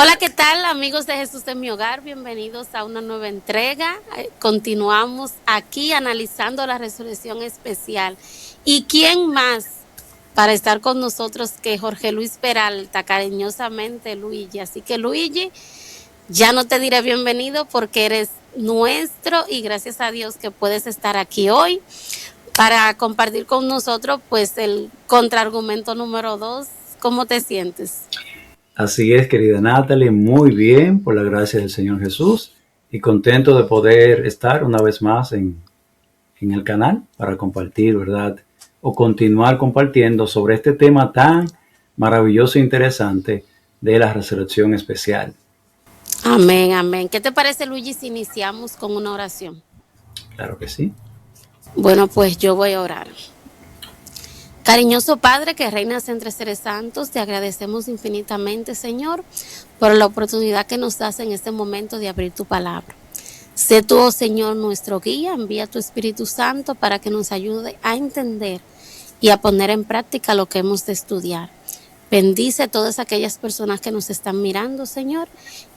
Hola, ¿qué tal amigos de Jesús en mi hogar? Bienvenidos a una nueva entrega. Continuamos aquí analizando la resurrección especial. ¿Y quién más para estar con nosotros que Jorge Luis Peralta, cariñosamente Luigi? Así que Luigi, ya no te diré bienvenido porque eres nuestro y gracias a Dios que puedes estar aquí hoy para compartir con nosotros pues el contraargumento número 2. ¿Cómo te sientes? Así es, querida Natalie, muy bien, por la gracia del Señor Jesús, y contento de poder estar una vez más en el canal para compartir, ¿verdad? O continuar compartiendo sobre este tema tan maravilloso e interesante de la resurrección especial. Amén, amén. ¿Qué te parece, Luigi, si iniciamos con una oración? Claro que sí. Bueno, pues yo voy a orar. Cariñoso Padre que reinas entre seres santos, te agradecemos infinitamente, Señor, por la oportunidad que nos das en este momento de abrir tu palabra. Sé tú, oh Señor, nuestro guía, envía tu Espíritu Santo para que nos ayude a entender y a poner en práctica lo que hemos de estudiar. Bendice a todas aquellas personas que nos están mirando, Señor,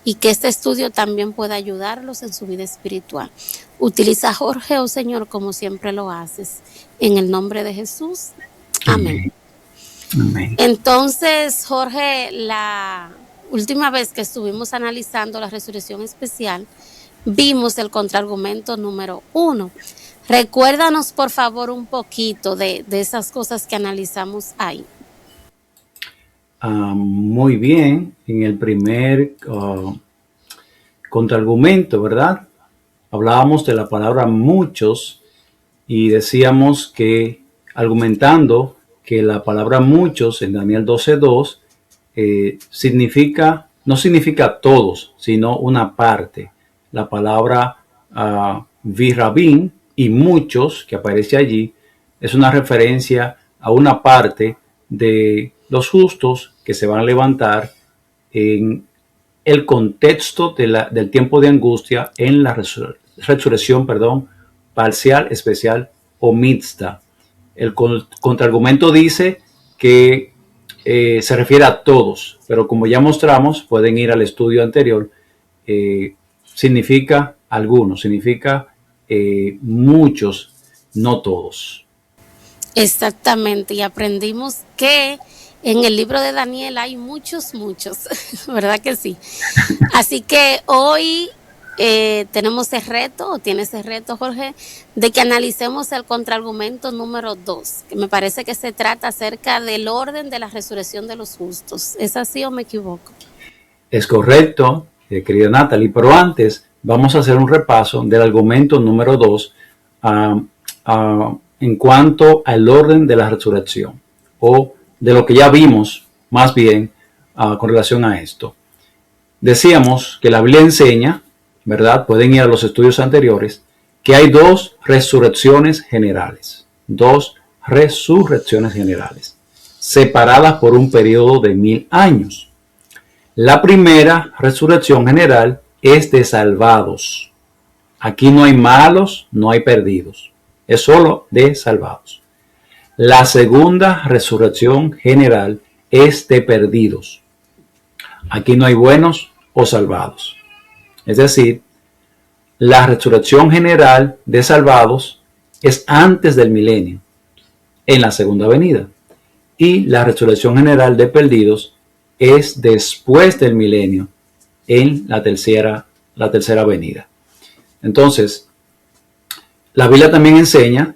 y que este estudio también pueda ayudarlos en su vida espiritual. Utiliza a Jorge, oh Señor, como siempre lo haces. En el nombre de Jesús. Amén. Amén. Amén. Entonces, Jorge, la última vez que estuvimos analizando la resurrección especial, vimos el contraargumento número 1. Recuérdanos, por favor, un poquito de esas cosas que analizamos ahí. Muy bien, en el primer contraargumento, ¿verdad? Hablábamos de la palabra muchos y decíamos que, argumentando que la palabra muchos en Daniel 12:2 no significa todos, sino una parte. La palabra virrabín y muchos que aparece allí es una referencia a una parte de los justos que se van a levantar en el contexto del tiempo de angustia en la resurrección, parcial, especial o mixta. El contraargumento dice que se refiere a todos, pero como ya mostramos, pueden ir al estudio anterior, significa algunos, significa muchos, no todos. Exactamente, y aprendimos que en el libro de Daniel hay muchos, ¿verdad que sí? Así que hoy tenemos el reto, o tienes el reto, Jorge, de que analicemos el contraargumento número 2, que me parece que se trata acerca del orden de la resurrección de los justos. ¿Es así o me equivoco? Es correcto, querida Natalie, pero antes vamos a hacer un repaso del argumento número 2 en cuanto al orden de la resurrección, o de lo que ya vimos, más bien, con relación a esto. Decíamos que la Biblia enseña, ¿verdad? Pueden ir a los estudios anteriores, que hay dos resurrecciones generales, separadas por un periodo de 1000 años. La primera resurrección general es de salvados. Aquí no hay malos, no hay perdidos. Es solo de salvados. La segunda resurrección general es de perdidos. Aquí no hay buenos o salvados. Es decir, la resurrección general de salvados es antes del milenio, en la segunda venida. Y la resurrección general de perdidos es después del milenio, en la tercera venida. Entonces, la Biblia también enseña,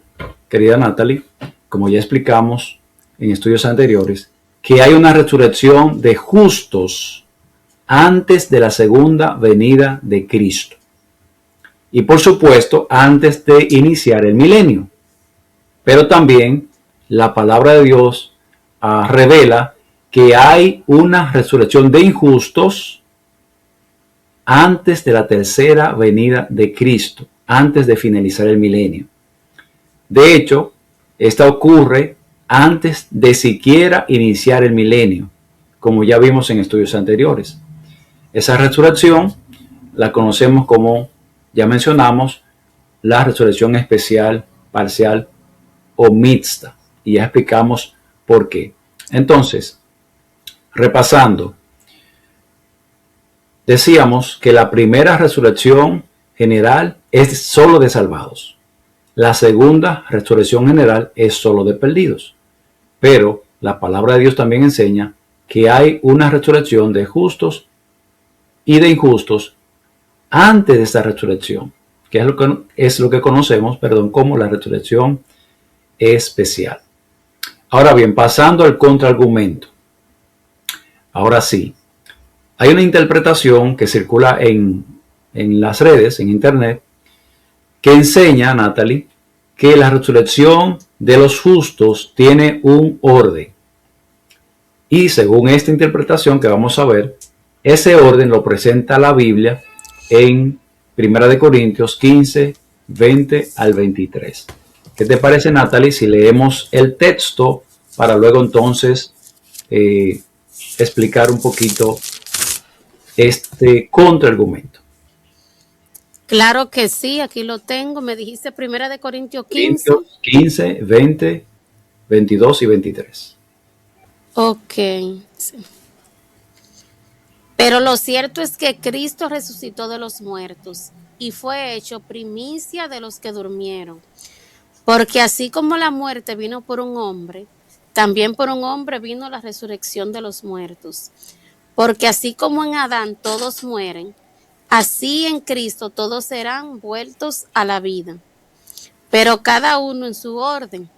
querida Natalie, como ya explicamos en estudios anteriores, que hay una resurrección de justos antes de la segunda venida de Cristo. Y por supuesto, antes de iniciar el milenio. Pero también la palabra de Dios revela que hay una resurrección de injustos antes de la tercera venida de Cristo, antes de finalizar el milenio. De hecho, esta ocurre antes de siquiera iniciar el milenio, como ya vimos en estudios anteriores. Esa resurrección la conocemos como, ya mencionamos, la resurrección especial, parcial o mixta. Y ya explicamos por qué. Entonces, repasando, decíamos que la primera resurrección general es solo de salvados. La segunda resurrección general es solo de perdidos. Pero la palabra de Dios también enseña que hay una resurrección de justos y de injustos antes de esta resurrección, que es lo que conocemos, como la resurrección especial. Ahora bien, pasando al contraargumento. Ahora sí, hay una interpretación que circula en las redes, en internet, que enseña, Natalie, que la resurrección de los justos tiene un orden. Y según esta interpretación que vamos a ver, ese orden lo presenta la Biblia en 1 Corintios 15, 20 al 23. ¿Qué te parece, Natalie, si leemos el texto para luego entonces explicar un poquito este contraargumento? Claro que sí, aquí lo tengo. Me dijiste 1 Corintios 15. 15, 20, 22 y 23. Ok. Sí. Pero lo cierto es que Cristo resucitó de los muertos y fue hecho primicia de los que durmieron. Porque así como la muerte vino por un hombre, también por un hombre vino la resurrección de los muertos. Porque así como en Adán todos mueren, así en Cristo todos serán vueltos a la vida. Pero cada uno en su orden.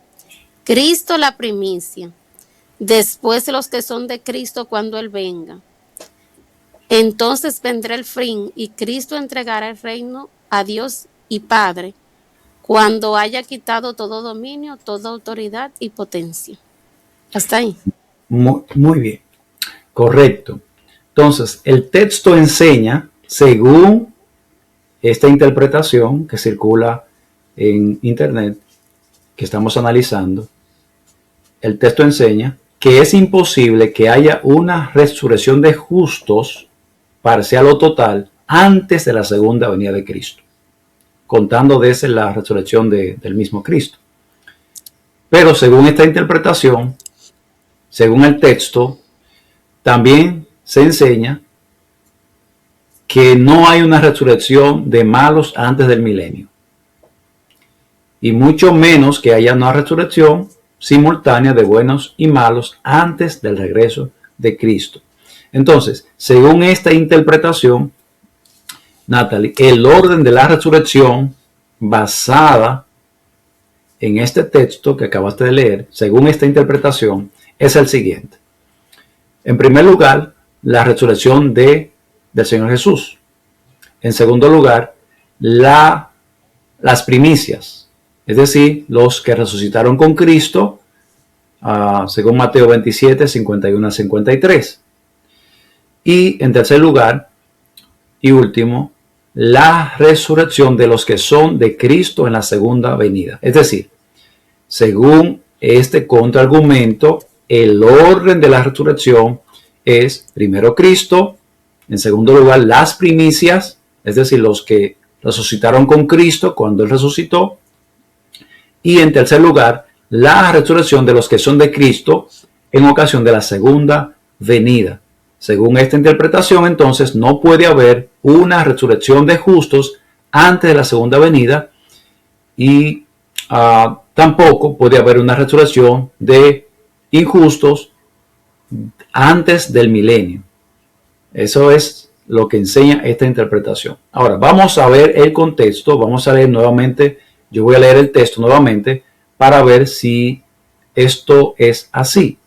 Cristo la primicia, después los que son de Cristo cuando Él venga. Entonces vendrá el fin y Cristo entregará el reino a Dios y Padre cuando haya quitado todo dominio, toda autoridad y potencia. ¿Hasta ahí? Muy bien, correcto. Entonces, el texto enseña, según esta interpretación que circula en internet, que estamos analizando, el texto enseña que es imposible que haya una resurrección de justos parcial o total antes de la segunda venida de Cristo, contando desde la resurrección del mismo Cristo. Pero según esta interpretación, según el texto, también se enseña que no hay una resurrección de malos antes del milenio, y mucho menos que haya una resurrección simultánea de buenos y malos antes del regreso de Cristo. Entonces, según esta interpretación, Natalie, el orden de la resurrección basada en este texto que acabaste de leer, según esta interpretación, es el siguiente. En primer lugar, la resurrección del Señor Jesús. En segundo lugar, las primicias, es decir, los que resucitaron con Cristo, según Mateo 27, 51 a 53. Y en tercer lugar y último, la resurrección de los que son de Cristo en la segunda venida. Es decir, según este contraargumento, el orden de la resurrección es primero Cristo, en segundo lugar las primicias, es decir, los que resucitaron con Cristo cuando Él resucitó, y en tercer lugar la resurrección de los que son de Cristo en ocasión de la segunda venida. Según esta interpretación, entonces, no puede haber una resurrección de justos antes de la segunda venida y tampoco puede haber una resurrección de injustos antes del milenio. Eso es lo que enseña esta interpretación. Ahora, vamos a ver el contexto, vamos a leer nuevamente, yo voy a leer el texto nuevamente para ver si esto es así.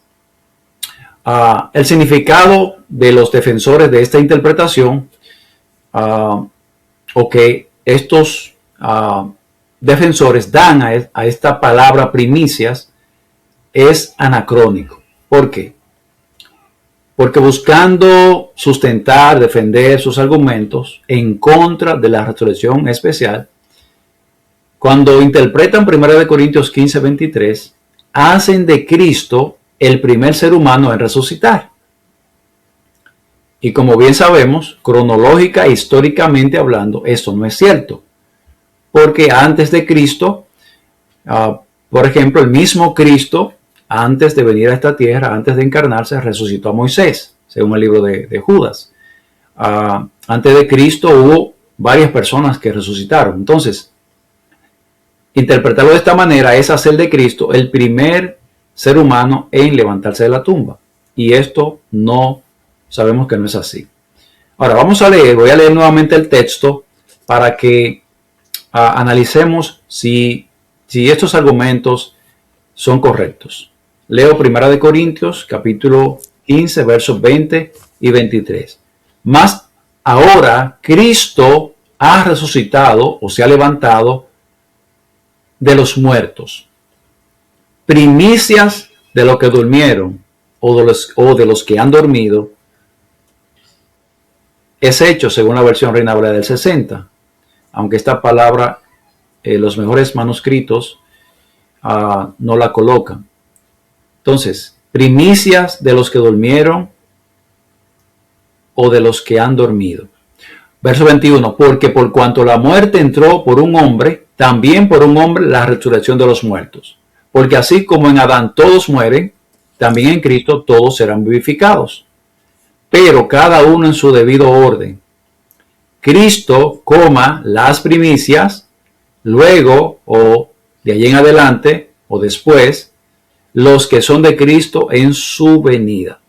El significado de los defensores de esta interpretación, o que estos defensores dan a esta palabra primicias, es anacrónico. ¿Por qué? Porque buscando sustentar, defender sus argumentos en contra de la resurrección especial, cuando interpretan 1 Corintios 15, 23, hacen de Cristo el primer ser humano en resucitar. Y como bien sabemos, cronológica e históricamente hablando, esto no es cierto. Porque antes de Cristo, por ejemplo, el mismo Cristo, antes de venir a esta tierra, antes de encarnarse, resucitó a Moisés, según el libro de Judas. antes de Cristo hubo varias personas que resucitaron. Entonces, interpretarlo de esta manera es hacer de Cristo el primer ser humano en levantarse de la tumba. Y esto no, sabemos que no es así. Ahora vamos a leer, voy a leer nuevamente el texto para que analicemos si estos argumentos son correctos. Leo 1 Corintios capítulo 15 versos 20 y 23. Mas ahora Cristo ha resucitado o se ha levantado de los muertos, primicias de los que durmieron o de los que han dormido. Es hecho según la versión Reina Valera del 60, aunque esta palabra los mejores manuscritos no la colocan. Entonces, primicias de los que durmieron o de los que han dormido. Verso 21, porque por cuanto la muerte entró por un hombre, también por un hombre la resurrección de los muertos. Porque así como en Adán todos mueren, también en Cristo todos serán vivificados. Pero cada uno en su debido orden. Cristo, las primicias, luego o de allí en adelante o después, los que son de Cristo en su venida.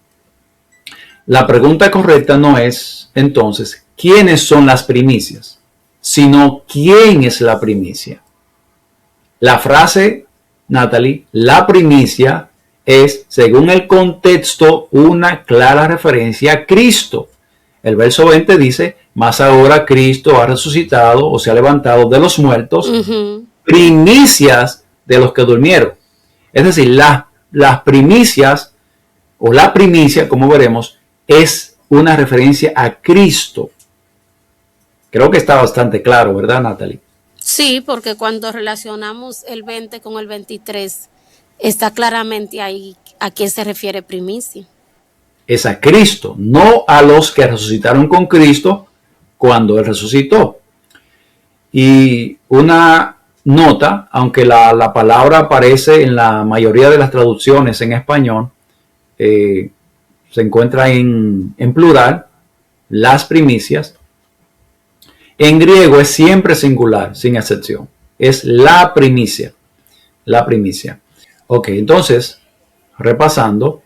La pregunta correcta no es entonces quiénes son las primicias, sino quién es la primicia. La frase, Natalie, la primicia es, según el contexto, una clara referencia a Cristo. El verso 20 dice, mas ahora Cristo ha resucitado o se ha levantado de los muertos, primicias de los que durmieron. Es decir, las primicias o la primicia, como veremos, es una referencia a Cristo. Creo que está bastante claro, ¿verdad, Natalie? Sí, porque cuando relacionamos el 20 con el 23, está claramente ahí a quién se refiere primicia. Es a Cristo, no a los que resucitaron con Cristo cuando Él resucitó. Y una nota, aunque la palabra aparece en la mayoría de las traducciones en español, se encuentra en plural, las primicias. En griego es siempre singular, sin excepción. Es la primicia. La primicia. Ok, entonces, repasando,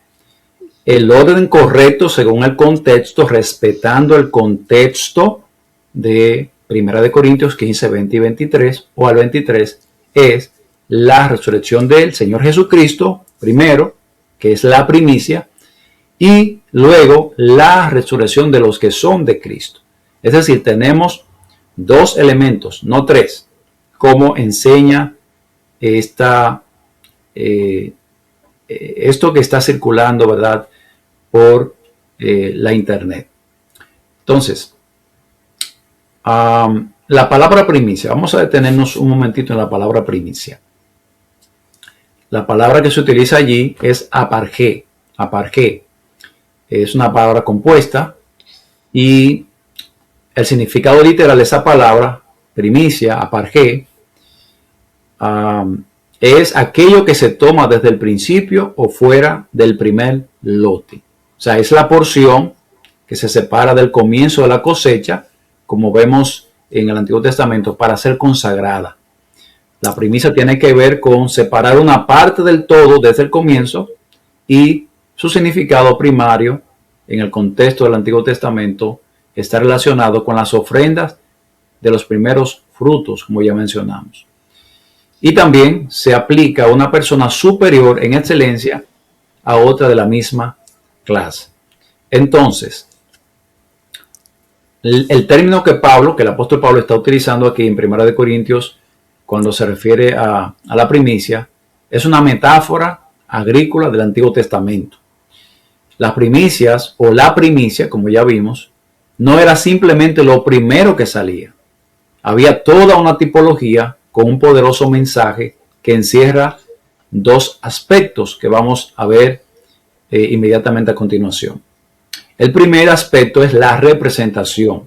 el orden correcto según el contexto, respetando el contexto de 1 Corintios 15, 20 y 23, o al 23, es la resurrección del Señor Jesucristo, primero, que es la primicia, y luego la resurrección de los que son de Cristo. Es decir, tenemos dos elementos, no tres, como enseña esto que está circulando, ¿verdad?, por la internet. Entonces, la palabra primicia, vamos a detenernos un momentito en la palabra primicia. La palabra que se utiliza allí es apargé. Apargé es una palabra compuesta y el significado literal de esa palabra, primicia, apargé, es aquello que se toma desde el principio o fuera del primer lote. O sea, es la porción que se separa del comienzo de la cosecha, como vemos en el Antiguo Testamento, para ser consagrada. La primicia tiene que ver con separar una parte del todo desde el comienzo, y su significado primario en el contexto del Antiguo Testamento está relacionado con las ofrendas de los primeros frutos, como ya mencionamos. Y también se aplica a una persona superior en excelencia a otra de la misma clase. Entonces, el término que el apóstol Pablo está utilizando aquí en 1 Corintios, cuando se refiere a la primicia, es una metáfora agrícola del Antiguo Testamento. Las primicias o la primicia, como ya vimos, no era simplemente lo primero que salía. Había toda una tipología con un poderoso mensaje que encierra dos aspectos que vamos a ver inmediatamente a continuación. El primer aspecto es la representación.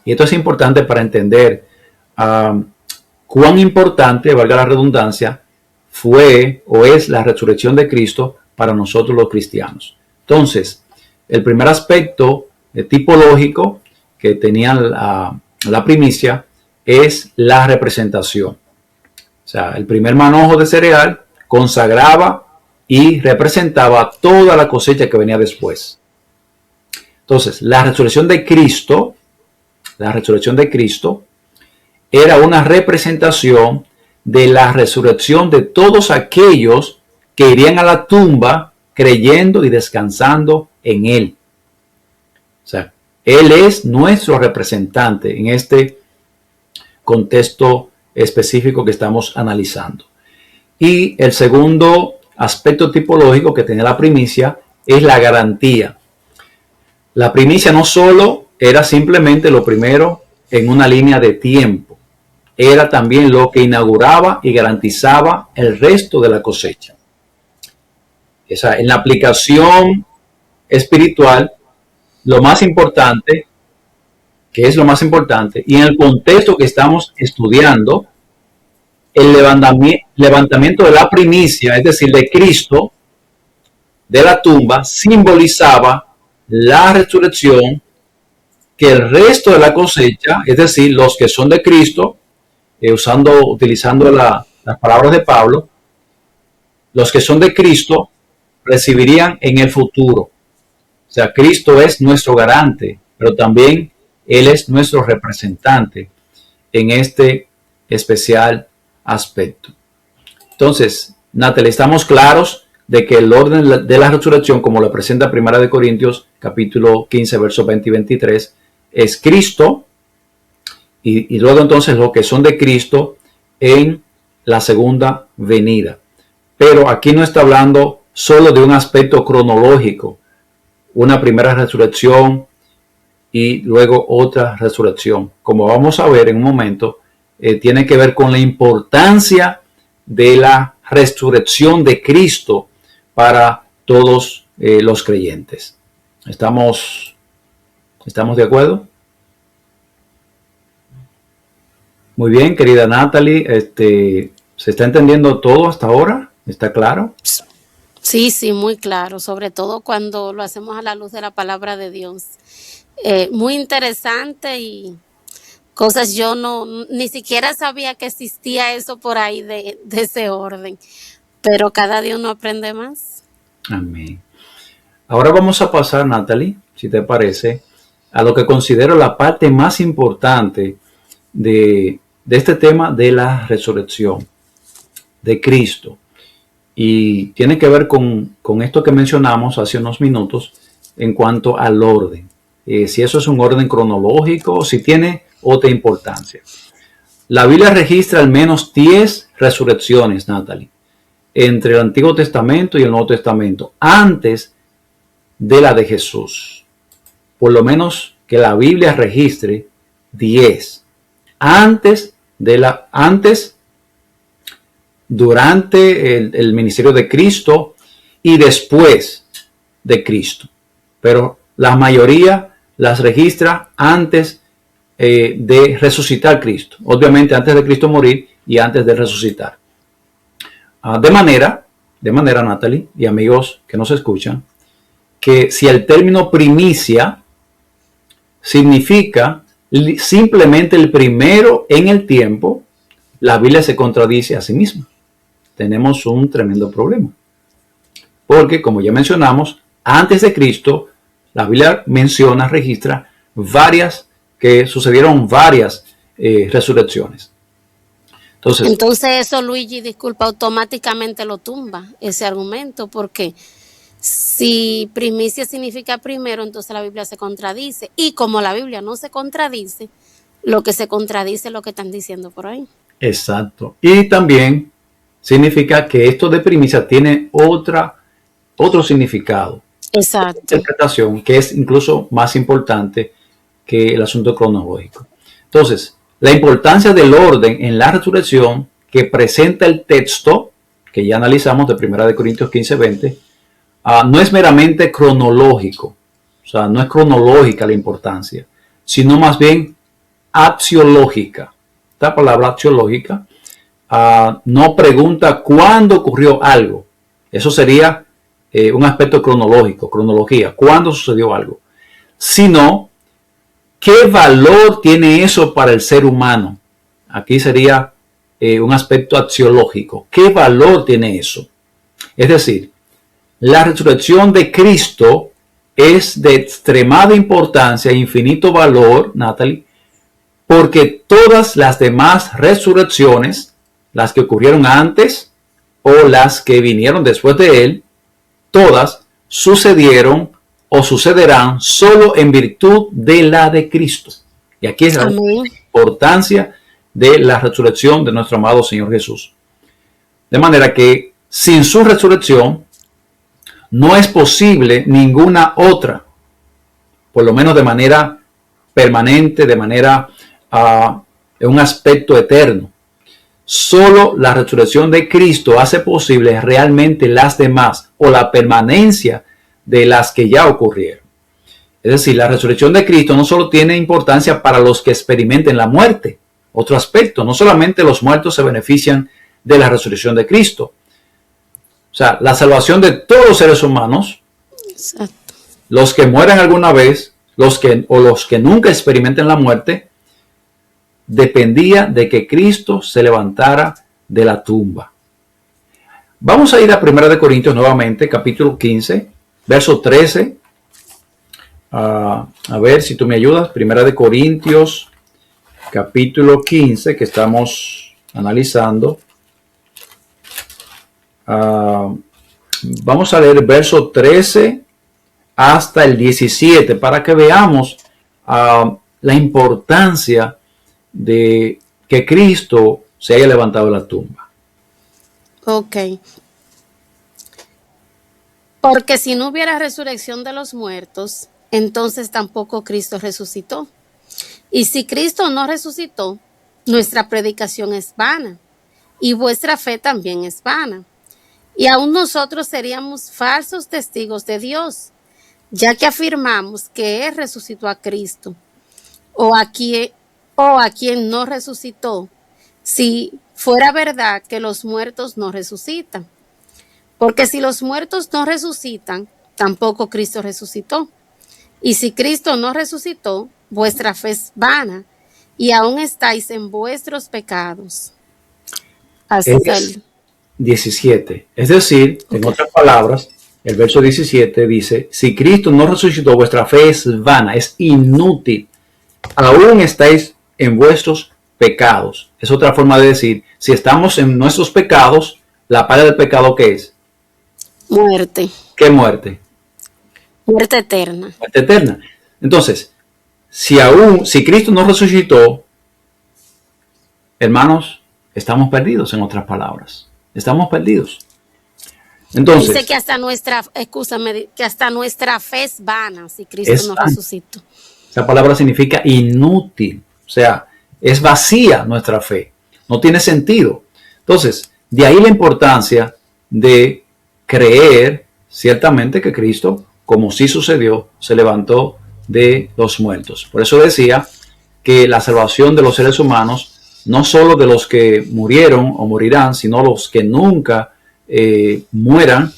Y esto es importante para entender cuán importante, valga la redundancia, fue o es la resurrección de Cristo para nosotros los cristianos. Entonces, el primer aspecto tipológico que tenía la primicia es la representación. O sea, el primer manojo de cereal consagraba y representaba toda la cosecha que venía después. Entonces, la resurrección de Cristo era una representación de la resurrección de todos aquellos que irían a la tumba creyendo y descansando en Él. O sea, Él es nuestro representante en este contexto específico que estamos analizando. Y el segundo aspecto tipológico que tiene la primicia es la garantía. La primicia no solo era simplemente lo primero en una línea de tiempo, era también lo que inauguraba y garantizaba el resto de la cosecha. O sea, en la aplicación espiritual, lo más importante, que es lo más importante, y en el contexto que estamos estudiando, el levantamiento de la primicia, es decir, de Cristo, de la tumba, simbolizaba la resurrección que el resto de la cosecha, es decir, los que son de Cristo, utilizando las palabras de Pablo, los que son de Cristo recibirían en el futuro. O sea, Cristo es nuestro garante, pero también Él es nuestro representante en este especial aspecto. Entonces, Natalie, estamos claros de que el orden de la resurrección, como lo presenta 1 Corintios capítulo 15, versos 20 y 23, es Cristo, y luego entonces los que son de Cristo en la segunda venida. Pero aquí no está hablando solo de un aspecto cronológico, una primera resurrección y luego otra resurrección. Como vamos a ver en un momento, tiene que ver con la importancia de la resurrección de Cristo para todos los creyentes. ¿Estamos de acuerdo? Muy bien, querida Natalie, ¿se está entendiendo todo hasta ahora? ¿Está claro? Sí, sí, muy claro, sobre todo cuando lo hacemos a la luz de la palabra de Dios. Muy interesante y cosas yo ni siquiera sabía que existía eso por ahí de ese orden, pero cada día uno aprende más. Amén. Ahora vamos a pasar, Natalie, si te parece, a lo que considero la parte más importante de este tema de la resurrección de Cristo. Y tiene que ver con esto que mencionamos hace unos minutos en cuanto al orden. Si eso es un orden cronológico o si tiene otra importancia. La Biblia registra al menos 10 resurrecciones, Natalie, entre el Antiguo Testamento y el Nuevo Testamento, antes de la de Jesús. Por lo menos que la Biblia registre 10. Durante el ministerio de Cristo y después de Cristo. Pero la mayoría las registra antes de resucitar Cristo. Obviamente antes de Cristo morir y antes de resucitar. De manera, Natalie y amigos que nos escuchan, que si el término primicia significa simplemente el primero en el tiempo, la Biblia se contradice a sí misma. Tenemos un tremendo problema. Porque, como ya mencionamos, antes de Cristo, la Biblia registra sucedieron varias resurrecciones. Entonces eso, Luigi, disculpa, automáticamente lo tumba ese argumento, porque si primicia significa primero, entonces la Biblia se contradice. Y como la Biblia no se contradice, lo que se contradice es lo que están diciendo por ahí. Exacto. Y también significa que esto de primicia tiene otro significado. Exacto. Interpretación que es incluso más importante que el asunto cronológico. Entonces, la importancia del orden en la resurrección que presenta el texto que ya analizamos de 1 Corintios 15, 20, no es meramente cronológico. O sea, no es cronológica la importancia, sino más bien axiológica. Esta palabra axiológica no pregunta cuándo ocurrió algo. Eso sería un aspecto cronológico, cronología. ¿Cuándo sucedió algo? sino ¿qué valor tiene eso para el ser humano? Aquí sería un aspecto axiológico. ¿Qué valor tiene eso? Es decir, la resurrección de Cristo es de extremada importancia e infinito valor, Natalie, porque todas las demás resurrecciones, las que ocurrieron antes o las que vinieron después de él, todas sucedieron o sucederán solo en virtud de la de Cristo. Y aquí es la importancia de la resurrección de nuestro amado Señor Jesús. De manera que sin su resurrección no es posible ninguna otra, por lo menos de manera permanente, de manera en un aspecto eterno. Solo la resurrección de Cristo hace posible realmente las demás o la permanencia de las que ya ocurrieron. Es decir, la resurrección de Cristo no solo tiene importancia para los que experimenten la muerte, otro aspecto, no solamente los muertos se benefician de la resurrección de Cristo. O sea, la salvación de todos los seres humanos, exacto, los que mueran alguna vez, los que nunca experimenten la muerte, dependía de que Cristo se levantara de la tumba. Vamos a ir a 1 Corintios nuevamente, capítulo 15, verso 13. A ver si tú me ayudas. 1 Corintios, capítulo 15, que estamos analizando. Vamos a leer el verso 13 hasta el 17 para que veamos la importancia de que Cristo se haya levantado de la tumba. Ok. Porque si no hubiera resurrección de los muertos, entonces tampoco Cristo resucitó. Y si Cristo no resucitó, nuestra predicación es vana, y vuestra fe también es vana. Y aún nosotros seríamos falsos testigos de Dios, ya que afirmamos que Él resucitó a Cristo, o a quien no resucitó, si fuera verdad que los muertos no resucitan. Porque si los muertos no resucitan, tampoco Cristo resucitó. Y si Cristo no resucitó, vuestra fe es vana, y aún estáis en vuestros pecados. Así es. 17. Es decir, en otras palabras, el verso 17 dice, si Cristo no resucitó, vuestra fe es vana, es inútil. Aún estáis en vuestros pecados. Es otra forma de decir, si estamos en nuestros pecados, la paga del pecado, ¿qué es? Muerte. ¿Qué muerte? Muerte eterna. Muerte eterna. Entonces, si Cristo no resucitó, hermanos, estamos perdidos, en otras palabras. Estamos perdidos. Entonces, dice que hasta nuestra fe es vana si Cristo no resucitó. Esa palabra significa inútil. O sea, es vacía nuestra fe. No tiene sentido. Entonces, de ahí la importancia de creer ciertamente que Cristo, como sí sucedió, se levantó de los muertos. Por eso decía que la salvación de los seres humanos, no solo de los que murieron o morirán, sino los que nunca mueran,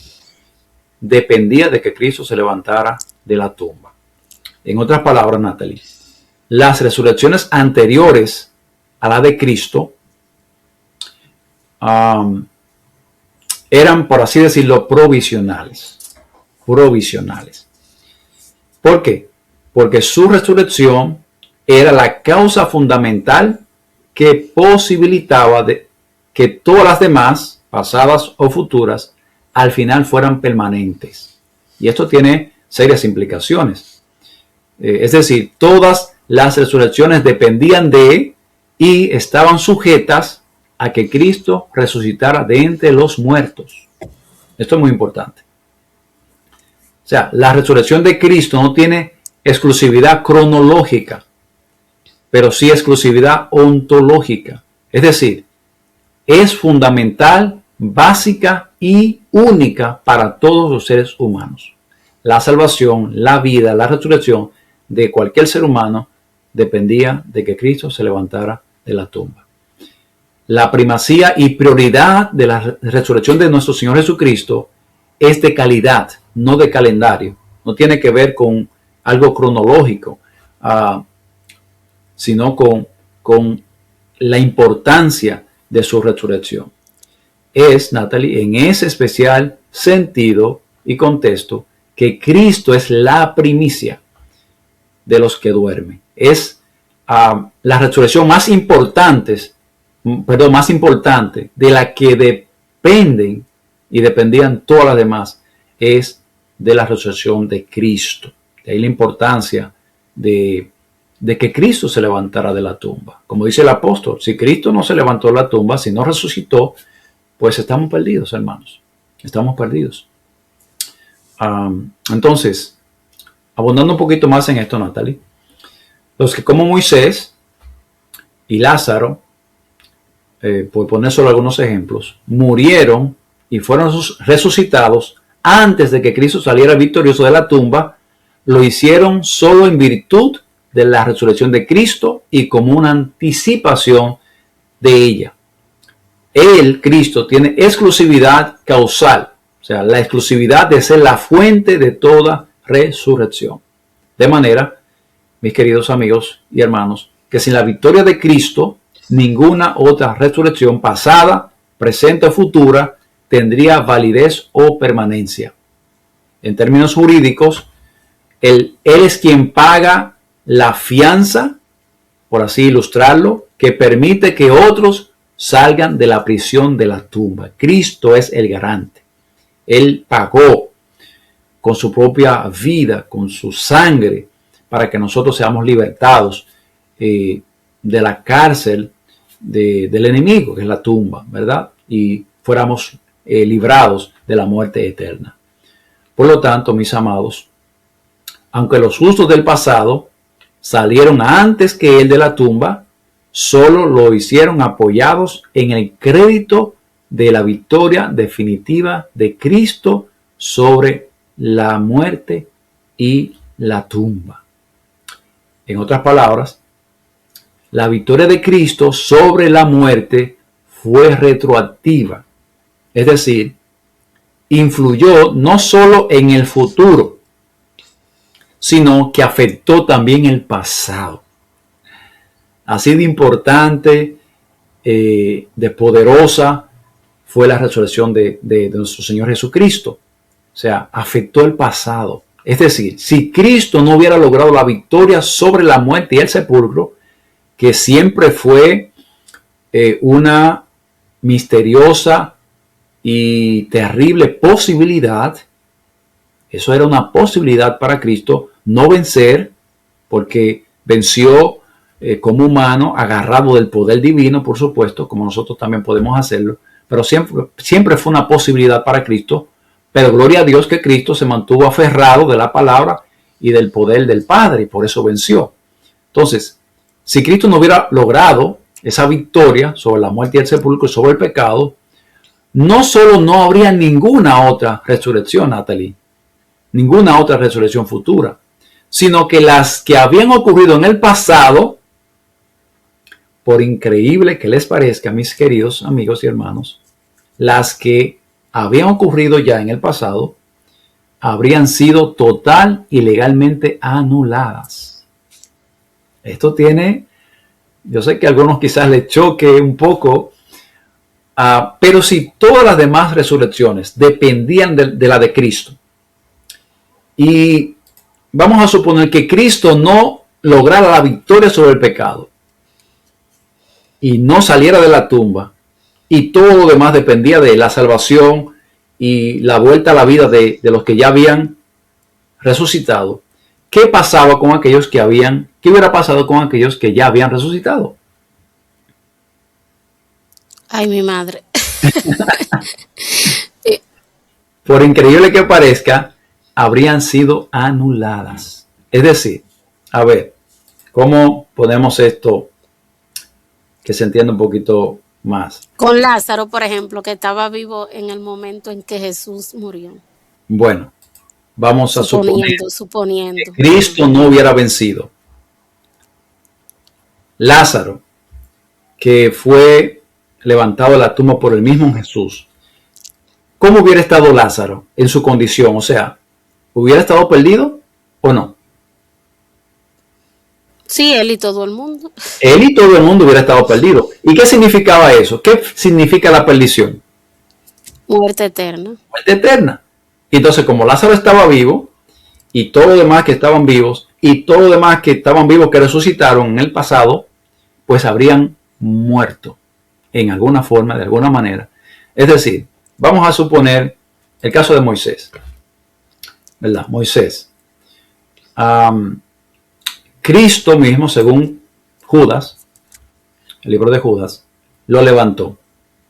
dependía de que Cristo se levantara de la tumba. En otras palabras, Natalie, las resurrecciones anteriores a la de Cristo eran, por así decirlo, provisionales. ¿Por qué? Porque su resurrección era la causa fundamental que posibilitaba que todas las demás, pasadas o futuras, al final fueran permanentes. Y esto tiene serias implicaciones. Es decir, todas las resurrecciones dependían de y estaban sujetas a que Cristo resucitara de entre los muertos. Esto es muy importante. O sea, la resurrección de Cristo no tiene exclusividad cronológica, pero sí exclusividad ontológica. Es decir, es fundamental, básica y única para todos los seres humanos. La salvación, la vida, la resurrección de cualquier ser humano dependía de que Cristo se levantara de la tumba. La primacía y prioridad de la resurrección de nuestro Señor Jesucristo es de calidad, no de calendario. No tiene que ver con algo cronológico, sino con la importancia de su resurrección. Es, Natalie, en ese especial sentido y contexto, que Cristo es la primicia de los que duermen. Es la resurrección más importante de la que dependen y dependían todas las demás, es de la resurrección de Cristo. De ahí la importancia de que Cristo se levantara de la tumba. Como dice el apóstol, si Cristo no se levantó de la tumba, si no resucitó, pues estamos perdidos, hermanos. Estamos perdidos. Entonces, abundando un poquito más en esto, Natalie, los que como Moisés y Lázaro, por poner solo algunos ejemplos, murieron y fueron resucitados antes de que Cristo saliera victorioso de la tumba, lo hicieron solo en virtud de la resurrección de Cristo y como una anticipación de ella. Él, Cristo, tiene exclusividad causal, o sea, la exclusividad de ser la fuente de toda resurrección. De manera, mis queridos amigos y hermanos, que sin la victoria de Cristo, ninguna otra resurrección pasada, presente o futura tendría validez o permanencia. En términos jurídicos, él es quien paga la fianza, por así ilustrarlo, que permite que otros salgan de la prisión de la tumba. Cristo es el garante. Él pagó con su propia vida, con su sangre, para que nosotros seamos libertados de la cárcel del enemigo, que es la tumba, ¿verdad? Y fuéramos librados de la muerte eterna. Por lo tanto, mis amados, aunque los justos del pasado salieron antes que él de la tumba, solo lo hicieron apoyados en el crédito de la victoria definitiva de Cristo sobre la muerte y la tumba. En otras palabras, la victoria de Cristo sobre la muerte fue retroactiva, es decir, influyó no solo en el futuro, sino que afectó también el pasado. Así de importante, de poderosa fue la resurrección de nuestro Señor Jesucristo. O sea, afectó el pasado. Es decir, si Cristo no hubiera logrado la victoria sobre la muerte y el sepulcro, que siempre fue una misteriosa y terrible posibilidad, eso era una posibilidad para Cristo no vencer, porque venció como humano, agarrado del poder divino, por supuesto, como nosotros también podemos hacerlo, pero siempre fue una posibilidad para Cristo. Pero gloria a Dios que Cristo se mantuvo aferrado de la palabra y del poder del Padre, y por eso venció. Entonces, si Cristo no hubiera logrado esa victoria sobre la muerte y el sepulcro y sobre el pecado, no solo no habría ninguna otra resurrección, Natalie, ninguna otra resurrección futura, sino que las que habían ocurrido en el pasado, por increíble que les parezca, mis queridos amigos y hermanos, las que habían ocurrido ya en el pasado, habrían sido total y legalmente anuladas. Esto tiene, yo sé que a algunos quizás les choque un poco, pero si todas las demás resurrecciones dependían de la de Cristo, y vamos a suponer que Cristo no lograra la victoria sobre el pecado, y no saliera de la tumba, y todo lo demás dependía de la salvación y la vuelta a la vida de los que ya habían resucitado, ¿qué pasaba con aquellos qué hubiera pasado con aquellos que ya habían resucitado? Ay, mi madre. Por increíble que parezca, habrían sido anuladas. Es decir, a ver, ¿cómo ponemos esto que se entienda un poquito más? Con Lázaro, por ejemplo, que estaba vivo en el momento en que Jesús murió. Bueno, vamos a suponiendo que Cristo no hubiera vencido. Lázaro, que fue levantado de la tumba por el mismo Jesús, ¿cómo hubiera estado Lázaro en su condición? O sea, ¿hubiera estado perdido o no? Sí, él y todo el mundo. Él y todo el mundo hubiera estado perdido. ¿Y qué significaba eso? ¿Qué significa la perdición? Muerte eterna. Muerte eterna. Y entonces, como Lázaro estaba vivo, y todos los demás que estaban vivos, y todos los demás que estaban vivos que resucitaron en el pasado, pues habrían muerto en alguna forma, de alguna manera. Es decir, vamos a suponer el caso de Moisés, ¿verdad? Moisés. Cristo mismo, según Judas, el libro de Judas, lo levantó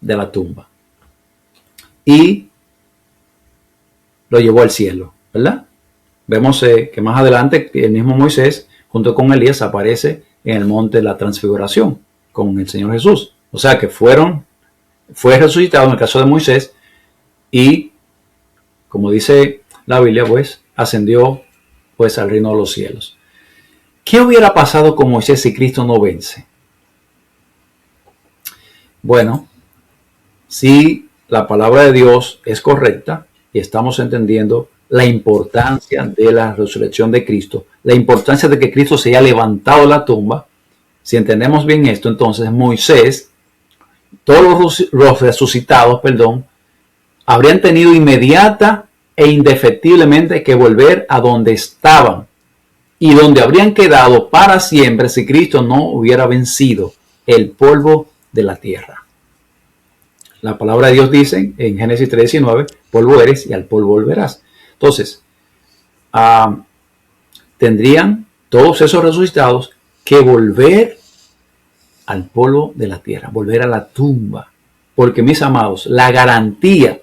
de la tumba y lo llevó al cielo, ¿verdad? Vemos que más adelante el mismo Moisés, junto con Elías, aparece en el monte de la transfiguración con el Señor Jesús. O sea que fue resucitado en el caso de Moisés y, como dice la Biblia, pues ascendió pues al reino de los cielos. ¿Qué hubiera pasado con Moisés si Cristo no vence? Bueno, si la palabra de Dios es correcta y estamos entendiendo la importancia de la resurrección de Cristo, la importancia de que Cristo se haya levantado de la tumba, si entendemos bien esto, entonces Moisés, todos los resucitados, habrían tenido inmediata e indefectiblemente que volver a donde estaban y donde habrían quedado para siempre si Cristo no hubiera vencido el polvo de la tierra. La palabra de Dios dice en Génesis 3:19, polvo eres y al polvo volverás. Entonces, tendrían todos esos resucitados que volver al polvo de la tierra, volver a la tumba. Porque, mis amados, la garantía,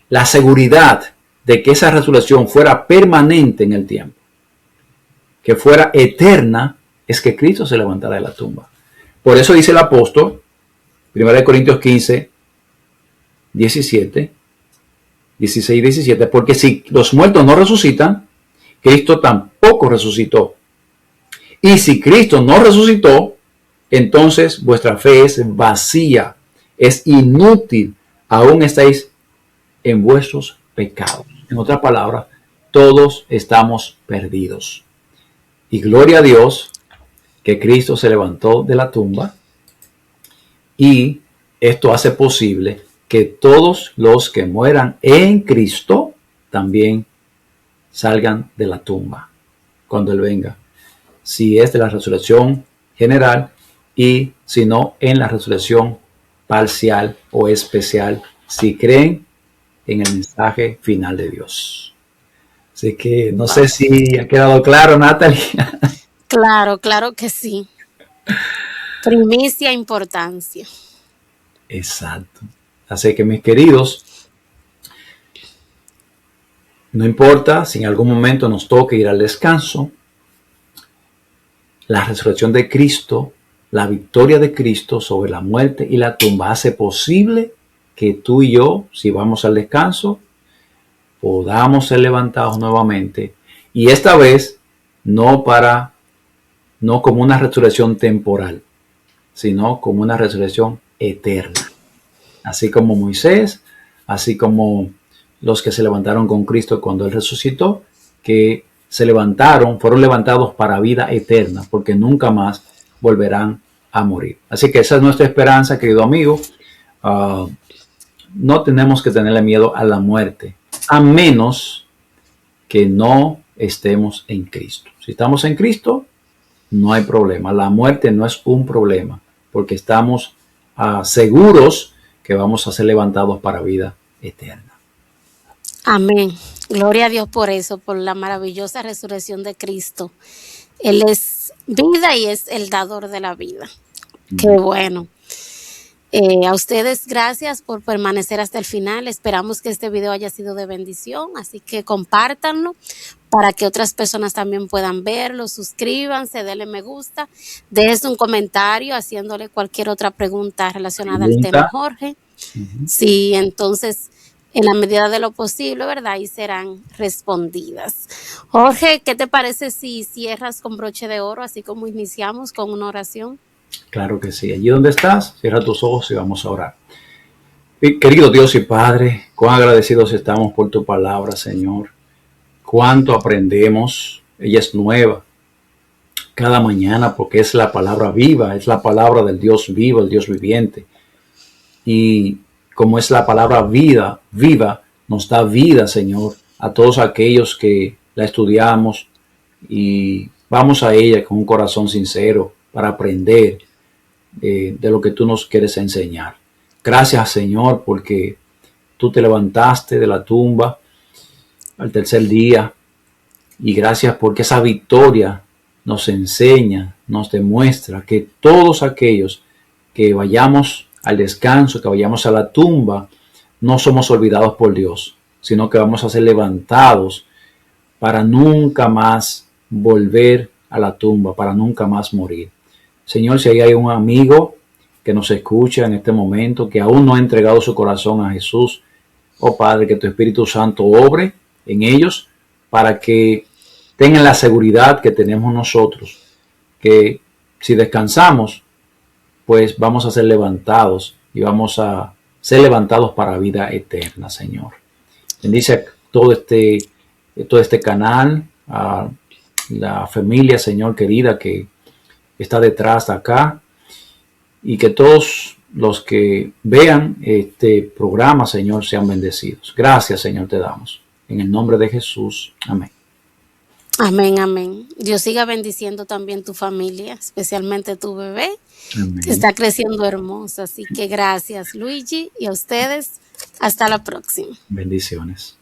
la seguridad de que esa resurrección fuera permanente en el tiempo, que fuera eterna, es que Cristo se levantara de la tumba. Por eso dice el apóstol, 1 Corintios 15, 16 y 17, porque si los muertos no resucitan, Cristo tampoco resucitó. Y si Cristo no resucitó, entonces vuestra fe es vacía, es inútil, aún estáis en vuestros pecados. En otras palabras, todos estamos perdidos. Y gloria a Dios que Cristo se levantó de la tumba y esto hace posible que todos los que mueran en Cristo también salgan de la tumba cuando Él venga. Si es de la resurrección general y si no en la resurrección parcial o especial, si creen en el mensaje final de Dios. Así que no sé si ha quedado claro, Natalie. Claro, claro que sí. Primicia, importancia. Exacto. Así que, mis queridos, no importa si en algún momento nos toque ir al descanso, la resurrección de Cristo, la victoria de Cristo sobre la muerte y la tumba hace posible que tú y yo, si vamos al descanso, podamos ser levantados nuevamente. Y esta vez no como una resurrección temporal, sino como una resurrección eterna. Así como Moisés, así como los que se levantaron con Cristo cuando Él resucitó, que fueron levantados para vida eterna, porque nunca más volverán a morir. Así que esa es nuestra esperanza, querido amigo. No tenemos que tenerle miedo a la muerte, a menos que no estemos en Cristo. Si estamos en Cristo, no hay problema. La muerte no es un problema, porque estamos seguros que vamos a ser levantados para vida eterna. Amén. Gloria a Dios por eso, por la maravillosa resurrección de Cristo. Él es vida y es el dador de la vida. Qué bueno. A ustedes gracias por permanecer hasta el final. Esperamos que este video haya sido de bendición, así que compártanlo para que otras personas también puedan verlo. Suscríbanse, denle me gusta, dejen un comentario haciéndole cualquier otra pregunta relacionada al tema, Jorge. Sí, entonces, en la medida de lo posible, ¿verdad? Y serán respondidas. Jorge, ¿qué te parece si cierras con broche de oro, así como iniciamos con una oración? Claro que sí. Allí donde estás, cierra tus ojos y vamos a orar. Querido Dios y Padre, cuán agradecidos estamos por tu palabra, Señor. Cuánto aprendemos ella es nueva cada mañana porque es la palabra viva, es la palabra del Dios vivo, el Dios viviente. Y como es la palabra viva, nos da vida, Señor, a todos aquellos que la estudiamos y vamos a ella con un corazón sincero para aprender de lo que tú nos quieres enseñar. Gracias, Señor, porque tú te levantaste de la tumba al tercer día, y gracias porque esa victoria nos enseña, nos demuestra que todos aquellos que vayamos al descanso, que vayamos a la tumba, no somos olvidados por Dios, sino que vamos a ser levantados para nunca más volver a la tumba, para nunca más morir. Señor, si ahí hay un amigo que nos escucha en este momento, que aún no ha entregado su corazón a Jesús, oh Padre, que tu Espíritu Santo obre en ellos para que tengan la seguridad que tenemos nosotros, que si descansamos, pues vamos a ser levantados y vamos a ser levantados para vida eterna, Señor. Bendice todo este canal, a la familia, Señor querida, que está detrás de acá, y que todos los que vean este programa, Señor, sean bendecidos. Gracias, Señor, te damos. En el nombre de Jesús. Amén. Amén, amén. Dios siga bendiciendo también tu familia, especialmente tu bebé, Amén. que está creciendo hermoso. Así que gracias, Luigi, y a ustedes, hasta la próxima. Bendiciones.